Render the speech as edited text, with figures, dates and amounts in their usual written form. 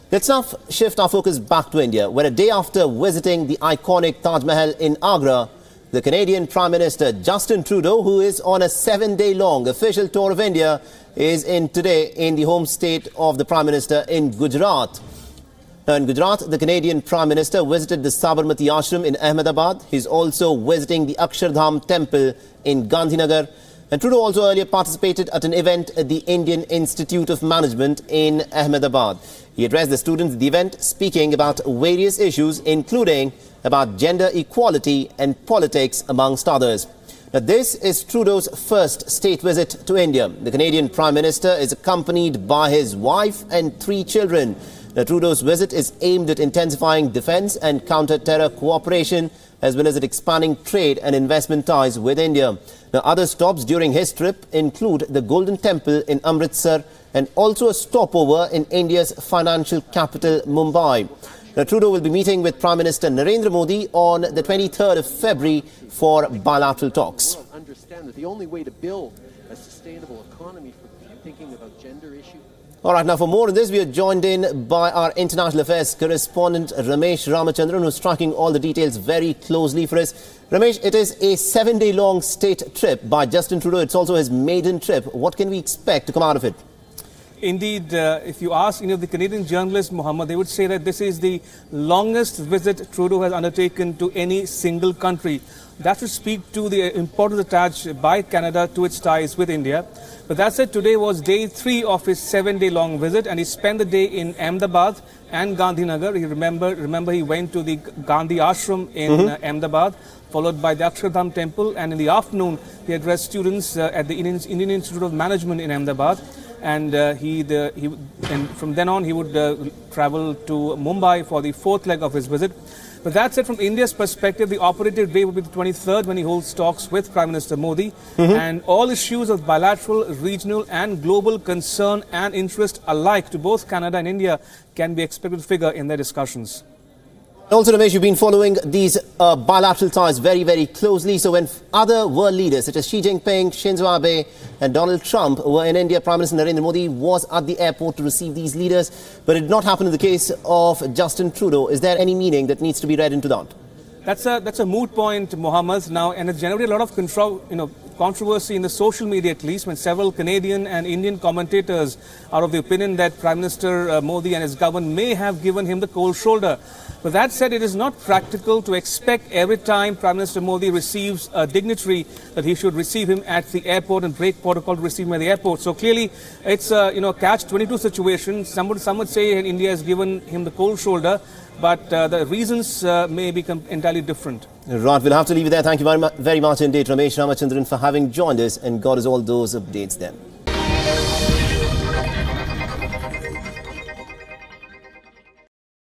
Let's now shift our focus back to India, where a day after visiting the iconic Taj Mahal in Agra, the Canadian Prime Minister Justin Trudeau, who is on a 7-day-long official tour of India, is today in the home state of the Prime Minister in Gujarat. Now, in Gujarat, the Canadian Prime Minister visited the Sabarmati Ashram in Ahmedabad. He's also visiting the Akshardham Temple in Gandhinagar. And Trudeau also earlier participated at an event at the Indian Institute of Management in Ahmedabad. He addressed the students at the event, speaking about various issues, including about gender equality and politics, amongst others. Now, this is Trudeau's first state visit to India. The Canadian Prime Minister is accompanied by his wife and 3 children. Now, Trudeau's visit is aimed at intensifying defence and counter-terror cooperation, as well as at expanding trade and investment ties with India. Now, other stops during his trip include the Golden Temple in Amritsar and also a stopover in India's financial capital, Mumbai. Now, Trudeau will be meeting with Prime Minister Narendra Modi on the 23rd of February for bilateral talks. Understand that the only way to build a sustainable economy for thinking about gender issues. All right, now for more on this, we are joined in by our international affairs correspondent Ramesh Ramachandran, who's tracking all the details very closely for us. Ramesh, it is a 7-day-long state trip by Justin Trudeau. It's also his maiden trip. What can we expect to come out of it? Indeed, if you ask the Canadian journalist Mohammed, they would say that this is the longest visit Trudeau has undertaken to any single country. That should speak to the importance attached by Canada to its ties with India. But that said, today was day 3 of his 7-day-long visit, and he spent the day in Ahmedabad and Gandhinagar. You remember he went to the Gandhi Ashram in Ahmedabad, followed by the Akshardham Temple, and in the afternoon he addressed students at the Indian Institute of Management in Ahmedabad. And from then on he would travel to Mumbai for the 4th leg of his visit. But that said, from India's perspective, the operative day will be the 23rd, when he holds talks with Prime Minister Modi. And all issues of bilateral, regional and global concern and interest alike to both Canada and India can be expected to figure in their discussions. Also, Ramesh, you've been following these bilateral ties very, very closely. So when other world leaders such as Xi Jinping, Shinzo Abe and Donald Trump were in India, Prime Minister Narendra Modi was at the airport to receive these leaders. But it did not happen in the case of Justin Trudeau. Is there any meaning that needs to be read into that? That's a moot point, Mohammed, now, and it's generated a lot of controversy in the social media, at least, when several Canadian and Indian commentators are of the opinion that Prime Minister Modi and his government may have given him the cold shoulder. But that said, it is not practical to expect every time Prime Minister Modi receives a dignitary that he should receive him at the airport and break protocol to receive him at the airport. So clearly, it's a catch-22 situation. Some would say India has given him the cold shoulder, but the reasons may become entirely different. Right, we'll have to leave it there. Thank you very much indeed, Ramesh Ramachandran, for having joined us, and got us all those updates then.